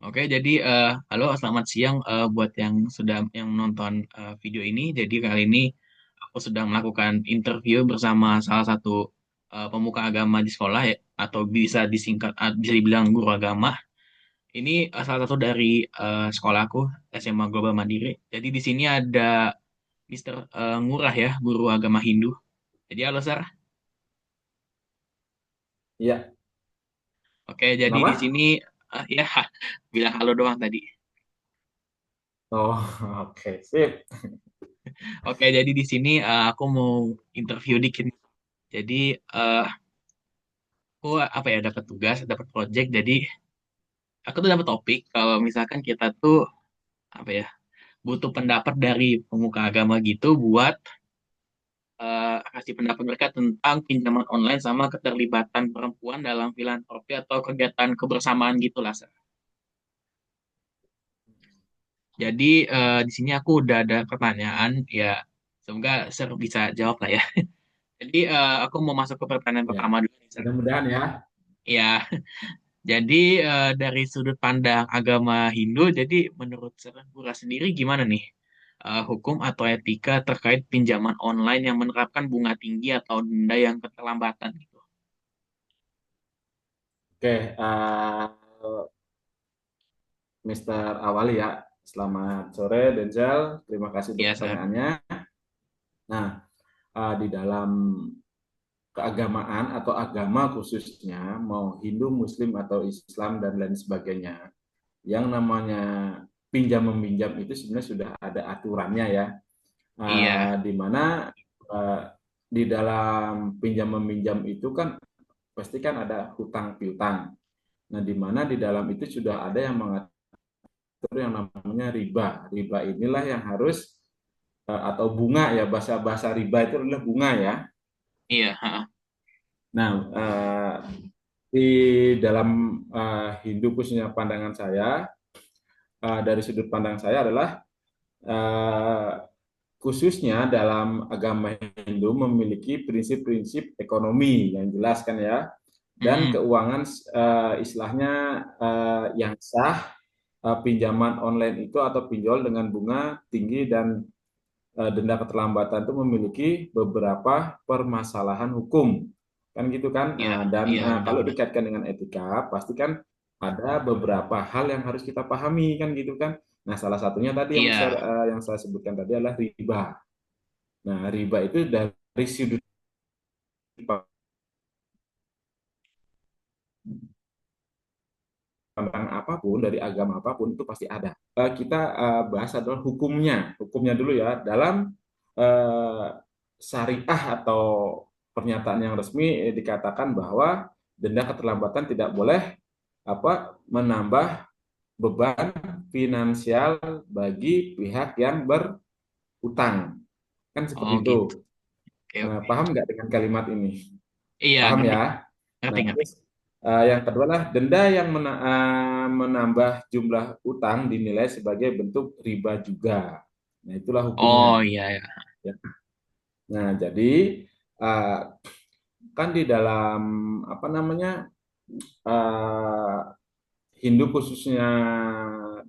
Oke, jadi halo, selamat siang buat yang sudah yang menonton video ini. Jadi kali ini aku sedang melakukan interview bersama salah satu pemuka agama di sekolah ya, atau bisa disingkat bisa dibilang guru agama. Ini salah satu dari sekolahku SMA Global Mandiri. Jadi di sini ada Mister Ngurah ya, guru agama Hindu. Jadi halo Sar. Iya, Oke, jadi di kenapa? sini ya bilang halo doang tadi. Oh, oke, sip. Oke, jadi di sini aku mau interview dikit. Jadi eh, aku apa ya dapat tugas, dapat project. Jadi aku tuh dapat topik kalau misalkan kita tuh apa ya butuh pendapat dari pemuka agama gitu buat kasih pendapat mereka tentang pinjaman online sama keterlibatan perempuan dalam filantropi atau kegiatan kebersamaan gitulah. Sar. Jadi di sini aku udah ada pertanyaan ya, semoga Sir bisa jawab lah ya. Jadi aku mau masuk ke pertanyaan Ya, pertama dulu nih, Sir. mudah-mudahan ya. Ya, jadi dari sudut pandang agama Hindu, jadi menurut Pura sendiri gimana nih hukum atau etika terkait pinjaman online yang menerapkan bunga tinggi atau denda yang keterlambatan gitu? Oke, Mr. Awali ya. Selamat sore, Denzel. Terima kasih untuk Ya, Sar. pertanyaannya. Nah, di dalam keagamaan atau agama khususnya, mau Hindu, Muslim, atau Islam, dan lain sebagainya, yang namanya pinjam meminjam itu sebenarnya sudah ada aturannya ya. Iya, Di mana uh, di dalam pinjam meminjam itu kan pasti kan ada hutang piutang. Nah, di mana di dalam itu sudah ada yang mengatur yang namanya riba. Riba inilah yang harus atau bunga ya, bahasa riba itu adalah bunga ya. iya, ha, Nah, di dalam Hindu khususnya pandangan saya, dari sudut pandang saya adalah eh, khususnya dalam agama Hindu memiliki prinsip-prinsip ekonomi yang jelas kan ya, dan mm, keuangan istilahnya yang sah, pinjaman online itu atau pinjol dengan bunga tinggi dan denda keterlambatan itu memiliki beberapa permasalahan hukum kan gitu kan. iya, Dan iya, kalau benar-benar. dikaitkan dengan etika pasti kan ada beberapa hal yang harus kita pahami kan gitu kan. Nah, salah satunya tadi Iya, yang saya sebutkan tadi adalah riba. Nah, riba itu dari sudut pandang apapun, dari agama apapun itu pasti ada. Kita bahas adalah hukumnya. Hukumnya dulu ya. Dalam eh, syariah atau pernyataan yang resmi dikatakan bahwa denda keterlambatan tidak boleh menambah beban finansial bagi pihak yang berutang. Kan oh seperti gitu. itu. Oke, Nah, oke. paham nggak dengan kalimat ini? Iya, Paham ngerti, ya? ngerti, Nah, ngerti. terus yang kedua adalah denda yang menambah jumlah utang dinilai sebagai bentuk riba juga. Nah, itulah Oh hukumnya. iya, iya. Ya. Nah, jadi uh, kan di dalam apa namanya uh, Hindu khususnya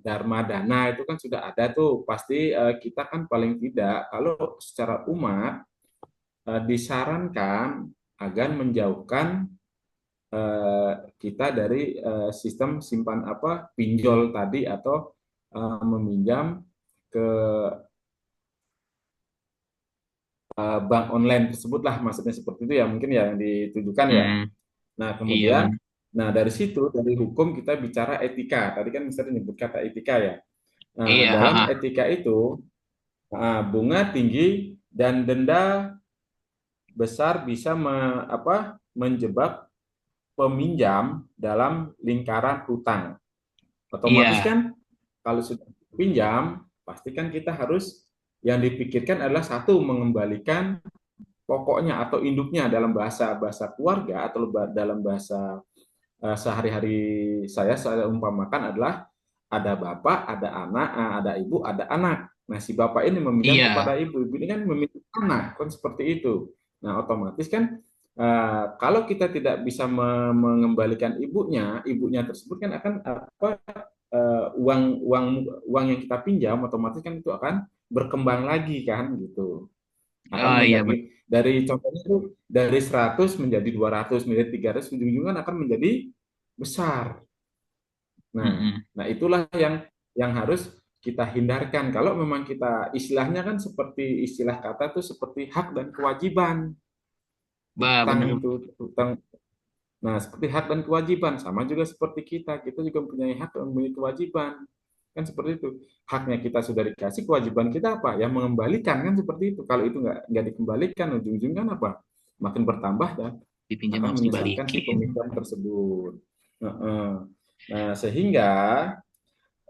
Dharma Dana itu kan sudah ada tuh. Pasti kita kan paling tidak kalau secara umat disarankan agar menjauhkan kita dari sistem simpan apa pinjol tadi atau meminjam ke bank online tersebut lah, maksudnya seperti itu ya, mungkin ya yang ditujukan ya. Hmm, Nah, iya kemudian benar. dari situ dari hukum kita bicara etika, tadi kan misalnya nyebut kata etika ya. Nah, Iya, dalam ha, etika itu bunga tinggi dan denda besar bisa menjebak peminjam dalam lingkaran hutang. Otomatis iya, kan kalau sudah pinjam, pastikan kita harus yang dipikirkan adalah satu mengembalikan pokoknya atau induknya dalam bahasa bahasa keluarga atau dalam bahasa sehari-hari saya umpamakan adalah ada bapak, ada anak, ada ibu, ada anak. Nah, si bapak ini meminjam iya, kepada ibu ini kan meminjam anak, kan seperti itu. Nah, otomatis kan kalau kita tidak bisa mengembalikan ibunya, ibunya tersebut kan akan uang uang uang yang kita pinjam otomatis kan itu akan berkembang lagi kan gitu. Akan Oh iya benar. menjadi dari contohnya itu dari 100 menjadi 200 menjadi 300 ujung-ujungnya akan menjadi besar. Nah, Mm-mm. nah itulah yang harus kita hindarkan. Kalau memang kita istilahnya kan seperti istilah kata tuh seperti hak dan kewajiban. Bah Utang benar. itu utang. Nah, seperti hak dan kewajiban sama juga seperti kita juga mempunyai hak dan mempunyai kewajiban. Kan seperti itu. Haknya kita sudah dikasih, kewajiban kita apa? Ya mengembalikan kan seperti itu. Kalau itu nggak dikembalikan, ujung-ujungnya kan apa? Makin bertambah dan Dipinjam akan harus menyusahkan si dibalikin. pemikiran tersebut. Heeh. Nah, sehingga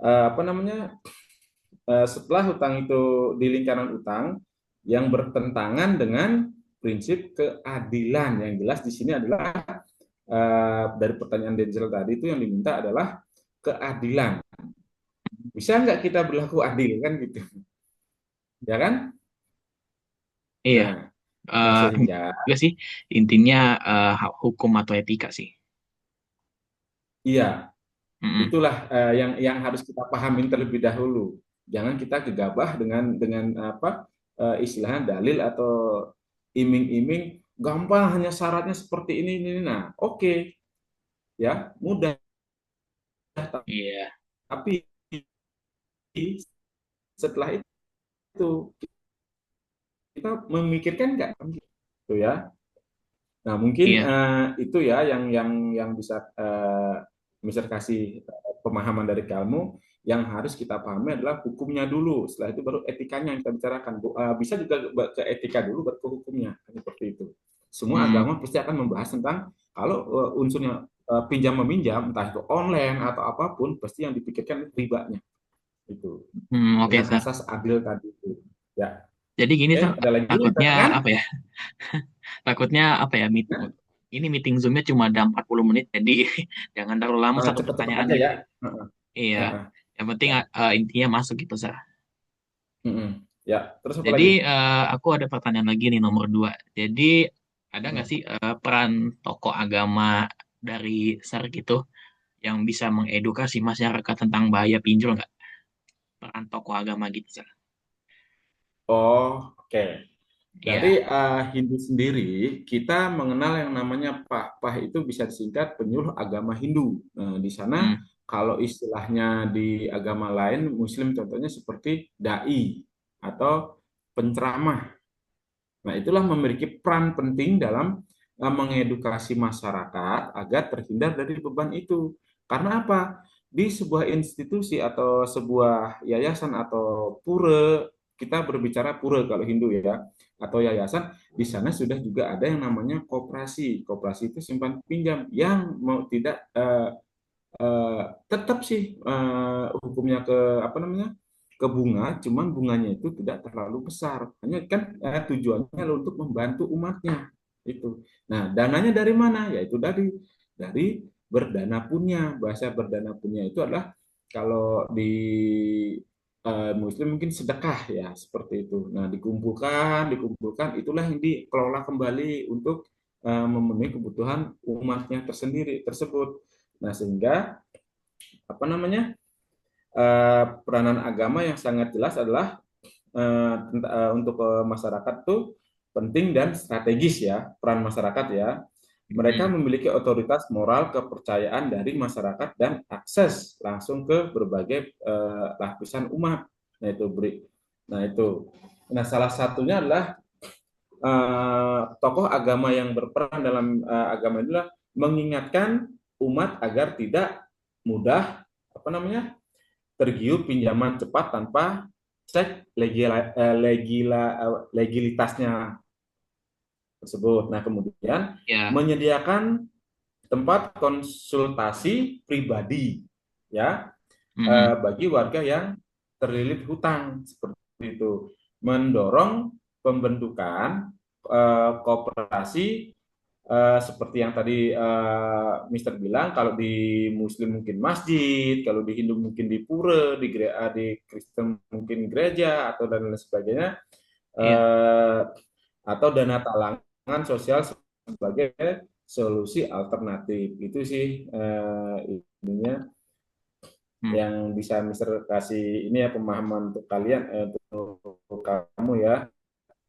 apa namanya setelah hutang itu di lingkaran utang yang bertentangan dengan prinsip keadilan yang jelas di sini adalah dari pertanyaan Denzel tadi itu yang diminta adalah keadilan. Bisa nggak kita berlaku adil kan gitu, ya kan? Iya. Nah, nah Eh sehingga juga sih intinya hukum atau etika sih. iya Mm-mm. itulah yang harus kita pahamin terlebih dahulu. Jangan kita gegabah dengan apa istilahnya dalil atau iming-iming gampang hanya syaratnya seperti ini. Nah, oke ya mudah Iya. tapi setelah itu kita memikirkan nggak gitu ya. Nah, mungkin Iya. itu ya yang bisa Mister kasih pemahaman dari kamu. Yang harus kita pahami adalah hukumnya dulu. Setelah itu baru etikanya yang kita bicarakan. Bisa juga ke etika dulu, baru ke hukumnya. Seperti itu. Semua Hmm. agama pasti akan membahas tentang kalau unsurnya pinjam meminjam, entah itu online atau apapun, pasti yang dipikirkan ribanya itu Oke, dengan Sar. asas adil tadi itu. Ya, Jadi gini, oke. Sar, Ada lagi takutnya pertanyaan? apa ya? Takutnya apa ya? Nah, Ini meeting Zoom-nya cuma ada 40 menit, jadi jangan terlalu lama satu cepet-cepet pertanyaan aja aja. ya. Heeh, Iya. heeh. Yang penting Ya. intinya masuk gitu, Sar. Mm-mm. Ya, terus apa Jadi lagi? aku ada pertanyaan lagi nih nomor dua. Jadi ada nggak Mm. sih peran tokoh agama dari SAR gitu yang bisa mengedukasi masyarakat tentang bahaya pinjol nggak? Peran tokoh agama gitu, SAR. Oh, oke. Dari Iya. Hindu sendiri, kita mengenal yang namanya Pah. Pah itu bisa disingkat penyuluh agama Hindu. Nah, di sana Hmm. kalau istilahnya di agama lain, Muslim contohnya seperti dai atau penceramah. Nah, itulah memiliki peran penting dalam mengedukasi masyarakat agar terhindar dari beban itu. Karena apa? Di sebuah institusi atau sebuah yayasan atau pura, kita berbicara pura kalau Hindu ya, atau yayasan, di sana sudah juga ada yang namanya koperasi. Koperasi itu simpan pinjam yang mau tidak eh, tetap sih hukumnya ke apa namanya ke bunga, cuman bunganya itu tidak terlalu besar. Hanya kan tujuannya untuk membantu umatnya itu. Nah, dananya dari mana? Yaitu dari berdana punya. Bahasa berdana punya itu adalah kalau di Muslim mungkin sedekah ya seperti itu. Nah, dikumpulkan, itulah yang dikelola kembali untuk memenuhi kebutuhan umatnya tersendiri tersebut. Nah, sehingga apa namanya peranan agama yang sangat jelas adalah untuk masyarakat tuh penting dan strategis ya peran masyarakat ya. Mereka Hmm. memiliki otoritas moral kepercayaan dari masyarakat dan akses langsung ke berbagai lapisan umat. Nah itu beri. Nah itu. Nah salah satunya adalah tokoh agama yang berperan dalam agama inilah mengingatkan umat agar tidak mudah apa namanya tergiur pinjaman cepat tanpa cek legalitasnya tersebut. Nah, kemudian Ya. menyediakan tempat konsultasi pribadi ya Mm-mm. bagi warga yang terlilit hutang seperti itu. Mendorong pembentukan kooperasi seperti yang tadi Mister bilang, kalau di Muslim mungkin masjid, kalau di Hindu mungkin di pura, di Kristen mungkin gereja atau dan lain sebagainya, Iya. eh, atau dana talangan sosial sebagai solusi alternatif. Itu sih ininya. Hmm. yang bisa Mister kasih ini ya pemahaman untuk kalian, untuk kamu ya,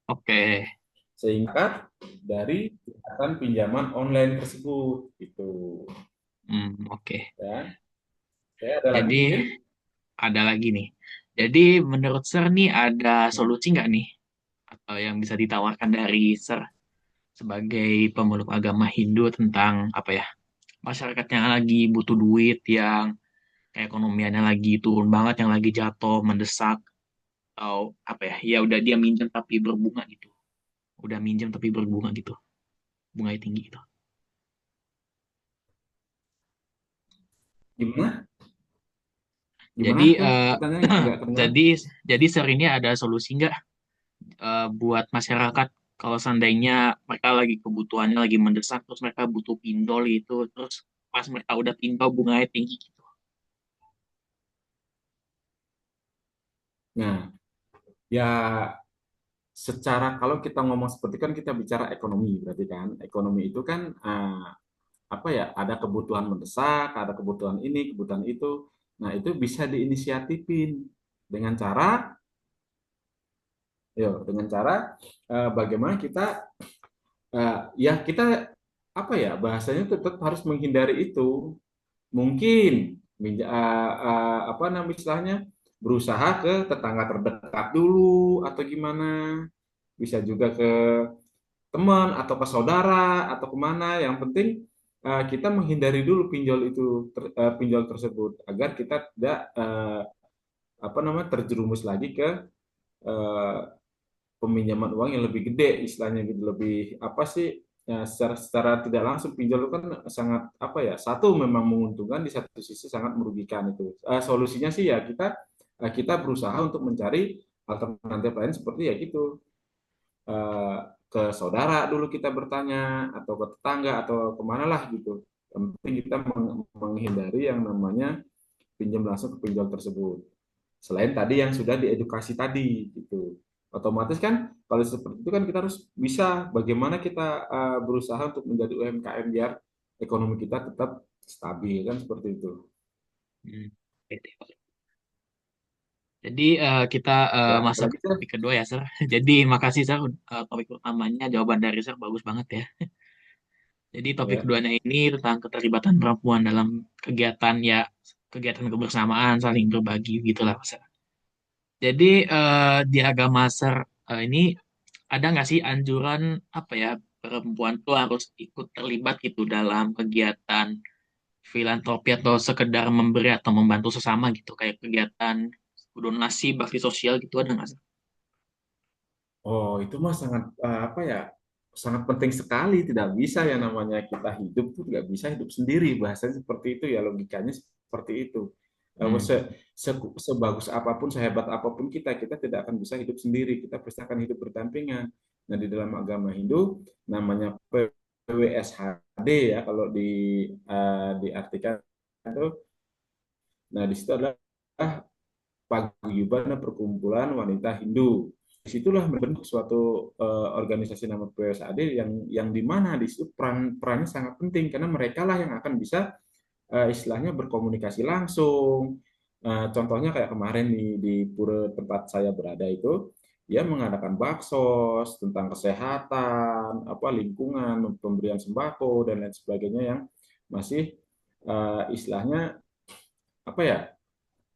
Oke. sehingga dari kegiatan pinjaman online tersebut itu Oke. ya. Saya ada lagi Jadi mungkin. ada lagi nih. Jadi menurut Sir nih ada solusi nggak nih atau yang bisa ditawarkan dari Sir sebagai pemeluk agama Hindu tentang apa ya masyarakat yang lagi butuh duit, yang keekonomiannya lagi turun banget, yang lagi jatuh mendesak, atau apa ya, ya udah dia minjem tapi berbunga gitu, udah minjem tapi berbunga gitu, bunganya tinggi gitu. Gimana? Gimana Jadi tuh pertanyaannya agak kedengeran? jadi jadi Sir ini ada solusi nggak buat masyarakat kalau seandainya mereka lagi kebutuhannya lagi mendesak, terus mereka butuh pinjol gitu, terus pas mereka udah pinjol bunganya tinggi gitu. Nah, ya secara kalau kita ngomong seperti kan kita bicara ekonomi, berarti kan ekonomi itu kan apa ya, ada kebutuhan mendesak, ada kebutuhan ini, kebutuhan itu. Nah, itu bisa diinisiatifin dengan cara, dengan cara bagaimana kita, ya kita apa ya bahasanya tetap harus menghindari itu. Mungkin apa namanya istilahnya, berusaha ke tetangga terdekat dulu atau gimana, bisa juga ke teman atau ke saudara atau kemana. Yang penting kita menghindari dulu pinjol itu, pinjol tersebut, agar kita tidak apa namanya terjerumus lagi ke eh, peminjaman uang yang lebih gede, istilahnya gitu, lebih apa sih, ya, secara tidak langsung pinjol itu kan sangat apa ya, satu memang menguntungkan, di satu sisi sangat merugikan itu. Solusinya sih ya kita berusaha untuk mencari alternatif lain, seperti ya gitu, eh, ke saudara dulu kita bertanya, atau ke tetangga atau kemana lah gitu. Yang penting kita menghindari yang namanya pinjam langsung ke pinjol tersebut. Selain tadi yang sudah diedukasi tadi gitu. Otomatis kan kalau seperti itu kan kita harus bisa bagaimana kita berusaha untuk menjadi UMKM biar ekonomi kita tetap stabil kan, seperti itu. Hmm. Jadi kita Ya, masuk apalagi ke Sir? topik kedua ya, Sir. Jadi makasih, Sir. Topik utamanya, jawaban dari Sir bagus banget ya. Jadi topik Ya. keduanya ini tentang keterlibatan perempuan dalam kegiatan ya, kegiatan kebersamaan, saling berbagi gitulah, Sir. Jadi di agama Sir ini ada nggak sih anjuran apa ya perempuan tuh harus ikut terlibat gitu dalam kegiatan filantropi atau sekedar memberi atau membantu sesama gitu kayak kegiatan donasi bakti sosial gitu ada nggak sih? Oh, itu mah sangat apa ya? Sangat penting sekali. Tidak bisa yang namanya kita hidup tuh tidak bisa hidup sendiri. Bahasanya seperti itu ya, logikanya seperti itu. Hmm. Sebagus apapun, sehebat apapun kita tidak akan bisa hidup sendiri. Kita pasti akan hidup berdampingan. Nah, di dalam agama Hindu namanya PWSHD ya, kalau diartikan itu. Nah, di situ adalah paguyuban perkumpulan wanita Hindu. Disitulah membentuk suatu organisasi nama PWSAD yang di mana di situ perannya sangat penting, karena mereka lah yang akan bisa istilahnya berkomunikasi langsung. Contohnya kayak kemarin di pura tempat saya berada itu, dia mengadakan baksos tentang kesehatan, apa lingkungan, pemberian sembako dan lain sebagainya, yang masih istilahnya apa ya,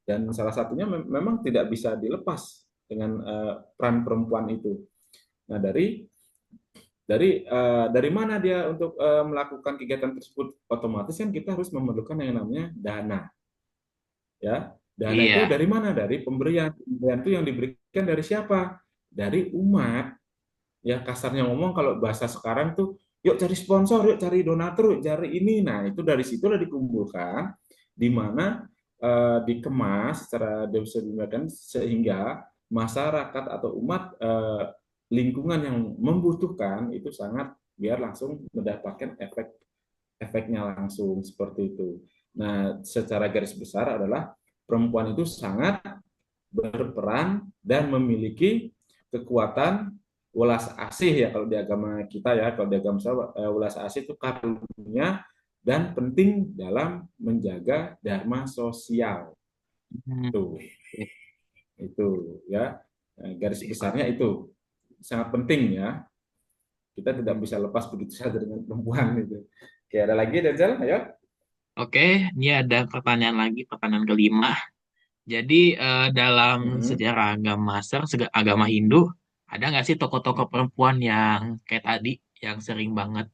dan salah satunya memang tidak bisa dilepas dengan peran perempuan itu. Nah, dari mana dia untuk melakukan kegiatan tersebut? Otomatis kan kita harus memerlukan yang namanya dana, ya. Dana itu Iya. dari mana? Dari pemberian. Pemberian itu yang diberikan dari siapa? Dari umat. Ya, kasarnya ngomong kalau bahasa sekarang tuh, yuk cari sponsor, yuk cari donatur, yuk cari ini. Nah, itu dari situlah dikumpulkan, di mana dikemas secara distribusikan, sehingga masyarakat atau umat, lingkungan yang membutuhkan itu sangat biar langsung mendapatkan efeknya langsung, seperti itu. Nah, secara garis besar adalah perempuan itu sangat berperan dan memiliki kekuatan welas asih ya, kalau di agama kita ya, kalau di agama saya welas asih itu karunia dan penting dalam menjaga dharma sosial. Hmm. Tuh, Oke, itu ya. Garis besarnya itu sangat penting ya. Kita tidak bisa lepas begitu saja dengan perempuan itu. Oke, ada lagi Denzel? Ayo. oke, ini ada pertanyaan lagi, pertanyaan kelima. Jadi dalam Mm-mm. sejarah agama agama Hindu, ada nggak sih tokoh-tokoh perempuan yang kayak tadi, yang sering banget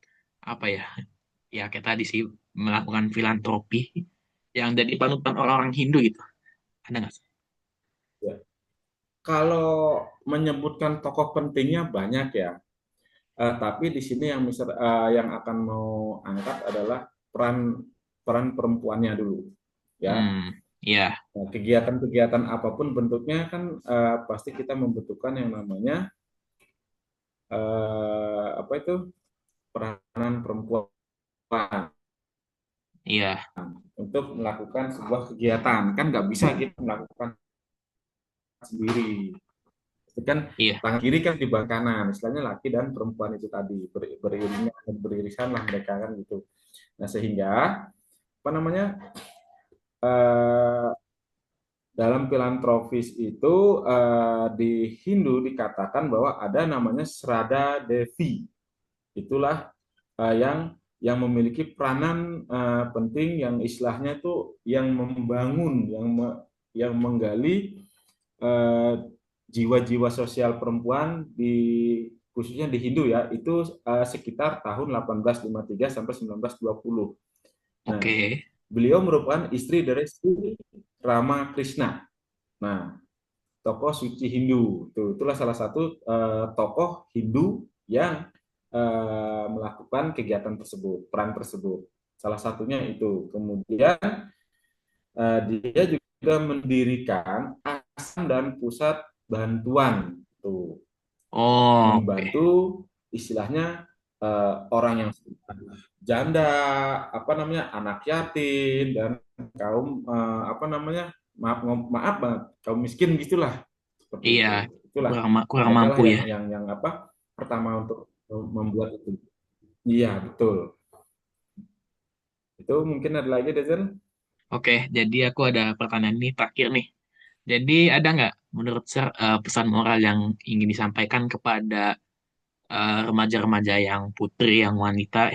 apa ya, ya kayak tadi sih melakukan filantropi, yang jadi panutan orang-orang Hindu gitu? Ada nggak sih? Ya. Kalau menyebutkan tokoh pentingnya banyak ya. Tapi di sini yang akan mau angkat adalah peran peran perempuannya dulu. Ya, Ya, nah, kegiatan-kegiatan apapun bentuknya kan pasti kita membutuhkan yang namanya apa itu peranan perempuan iya, untuk melakukan sebuah kegiatan. Kan nggak bisa kita melakukan sendiri. Itu kan iya, tangan kiri kan di bawah kanan, istilahnya laki dan perempuan itu tadi beriringan beririsan lah mereka kan gitu. Nah sehingga apa namanya eh, dalam filantropis itu di Hindu dikatakan bahwa ada namanya Srada Devi. Itulah yang memiliki peranan penting yang istilahnya itu yang membangun, yang menggali eh, jiwa-jiwa sosial perempuan di khususnya di Hindu ya itu sekitar tahun 1853 sampai 1920. Nah, oke. beliau merupakan istri dari Sri Ramakrishna. Nah, tokoh suci Hindu. Itulah salah satu tokoh Hindu yang melakukan kegiatan tersebut, peran tersebut. Salah satunya itu. Kemudian dia juga mendirikan asam dan pusat bantuan. Tuh, Oh, oke. membantu istilahnya orang yang janda, apa namanya, anak yatim dan kaum apa namanya, maaf maaf banget, kaum miskin gitulah seperti Iya, itu. Itulah kurang mereka lah mampu ya. yang apa pertama untuk membuat itu. Iya betul. Itu mungkin ada lagi Dezen. Oke, jadi aku ada pertanyaan ini terakhir nih. Jadi ada nggak menurut Sir pesan moral yang ingin disampaikan kepada remaja-remaja yang putri, yang wanita,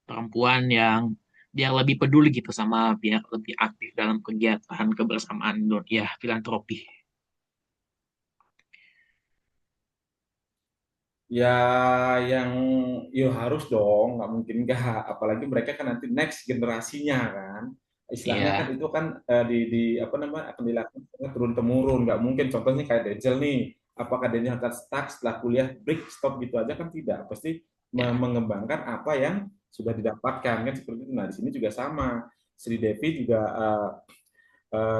perempuan yang biar lebih peduli gitu sama biar lebih aktif dalam kegiatan kebersamaan ya filantropi. Ya yang ya harus dong, nggak mungkin nggak. Apalagi mereka kan nanti next generasinya kan. Istilahnya kan Iya, itu kan di apa namanya akan dilakukan turun temurun. Nggak mungkin. Contohnya kayak Denzel nih. Apakah Denzel akan stuck setelah kuliah break stop gitu aja kan tidak. Pasti ya, mengembangkan apa yang sudah didapatkan kan seperti itu. Nah di sini juga sama. Sri Devi juga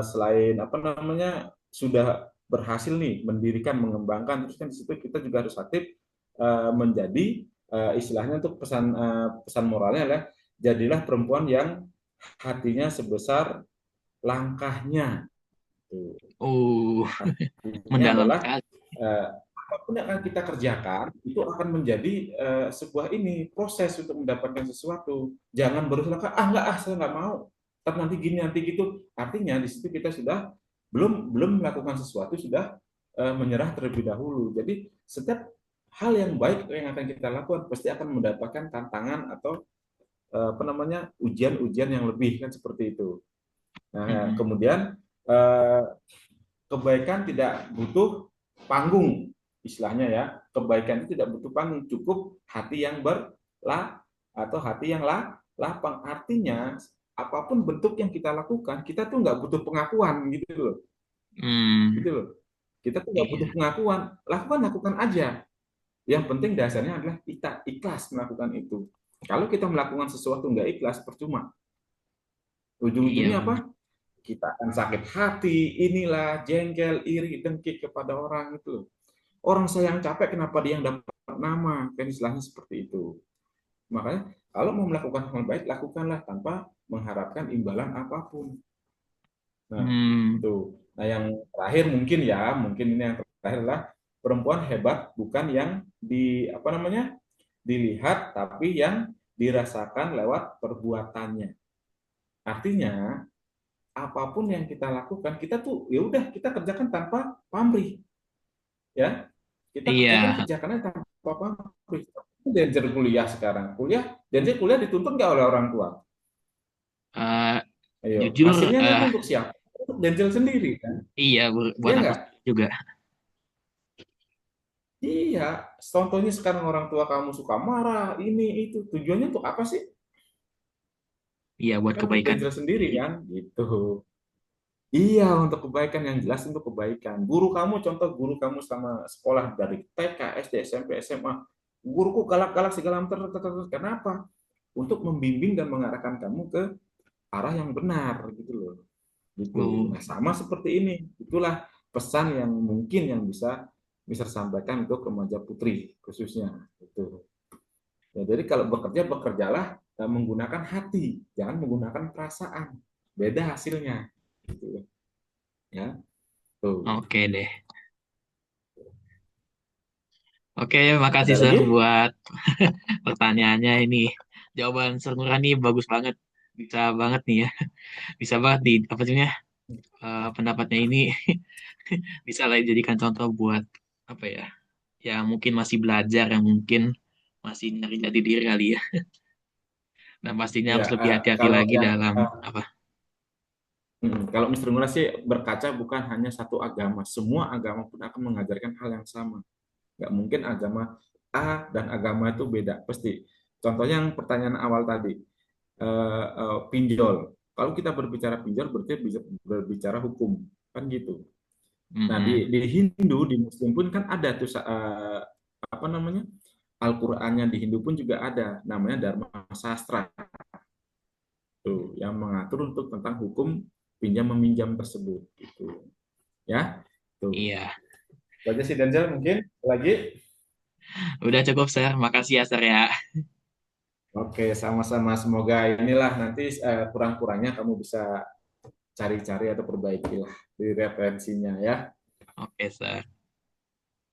selain apa namanya sudah berhasil nih mendirikan mengembangkan terus kan di situ kita juga harus aktif menjadi istilahnya untuk pesan moralnya adalah jadilah perempuan yang hatinya sebesar langkahnya. Tuh. uh, Artinya mendalam adalah sekali. apapun yang akan kita kerjakan itu akan menjadi sebuah ini proses untuk mendapatkan sesuatu. Jangan baru selangkah ah nggak ah saya nggak mau. Tapi nanti gini nanti gitu. Artinya di situ kita sudah belum belum melakukan sesuatu sudah menyerah terlebih dahulu. Jadi setiap hal yang baik yang akan kita lakukan pasti akan mendapatkan tantangan atau apa namanya ujian-ujian yang lebih kan seperti itu. Nah, Mm-mm. kemudian eh, kebaikan tidak butuh panggung istilahnya ya. Kebaikan itu tidak butuh panggung, cukup hati yang berlah atau hati yang lapang. Artinya apapun bentuk yang kita lakukan kita tuh nggak butuh pengakuan gitu loh. Hmm, Gitu loh. Kita tuh nggak butuh iya, pengakuan, lakukan aja. Yang penting dasarnya adalah kita ikhlas melakukan itu. Kalau kita melakukan sesuatu nggak ikhlas percuma, iya ujung-ujungnya apa? benar. Kita akan sakit hati, inilah jengkel, iri, dengki kepada orang itu. Orang saya yang capek, kenapa dia yang dapat nama? Kan istilahnya seperti itu. Makanya kalau mau melakukan hal baik, lakukanlah tanpa mengharapkan imbalan apapun. Nah, Hmm, itu. Nah, yang terakhir mungkin ya, mungkin ini yang terakhir adalah perempuan hebat bukan yang apa namanya dilihat, tapi yang dirasakan lewat perbuatannya. Artinya apapun yang kita lakukan, kita tuh ya udah kita kerjakan tanpa pamrih, ya. Kita Iya, kerjakannya tanpa pamrih. Danger kuliah sekarang. Kuliah dituntut nggak oleh orang tua? eh, Ayo, jujur, hasilnya nanti untuk siapa? Untuk Denzel sendiri kan? iya buat Iya aku nggak? juga. Iya, contohnya sekarang orang tua kamu suka marah, ini itu, tujuannya untuk apa sih? Iya buat Kan untuk kebaikan. Denzel sendiri kan, gitu. Iya, untuk kebaikan, yang jelas untuk kebaikan. Contoh guru kamu selama sekolah dari TK, SD, SMP, SMA, guruku galak-galak segala macam. Kenapa? Untuk membimbing dan mengarahkan kamu ke arah yang benar, gitu loh. Gitu. Oh, Nah, sama seperti ini. Itulah pesan yang mungkin yang bisa bisa sampaikan untuk remaja putri khususnya. Gitu. Ya, jadi kalau bekerja, bekerjalah menggunakan hati, jangan menggunakan perasaan. Beda hasilnya. Gitu. Ya, tuh. oke deh. Oke, makasih Ada Sir lagi? buat pertanyaannya ini. Jawaban Sir Nurani bagus banget. Bisa banget nih ya. Bisa banget di apa sih pendapatnya ini bisa lah dijadikan contoh buat apa ya? Yang mungkin masih belajar, yang mungkin masih nyari jati diri kali ya. Dan pastinya Ya, harus lebih hati-hati kalau lagi yang dalam apa? kalau Mr. Ngurah sih berkaca bukan hanya satu agama, semua agama pun akan mengajarkan hal yang sama. Nggak mungkin agama A dan agama itu beda, pasti. Contohnya yang pertanyaan awal tadi, pinjol. Kalau kita berbicara pinjol, berarti bisa berbicara hukum, kan gitu. Nah, Mm-mm. di Hindu, di Muslim pun kan ada tuh apa namanya, Al-Qur'annya di Hindu pun juga ada, namanya Dharma Sastra tuh yang mengatur untuk tentang hukum pinjam meminjam tersebut gitu ya tuh. Iya. Itu aja sih Denzel, mungkin lagi. Udah cukup, Sir. Makasih ya, Sir ya. Oke, sama-sama, semoga inilah nanti kurang-kurangnya kamu bisa cari-cari atau perbaikilah di referensinya ya. Oke, Sir.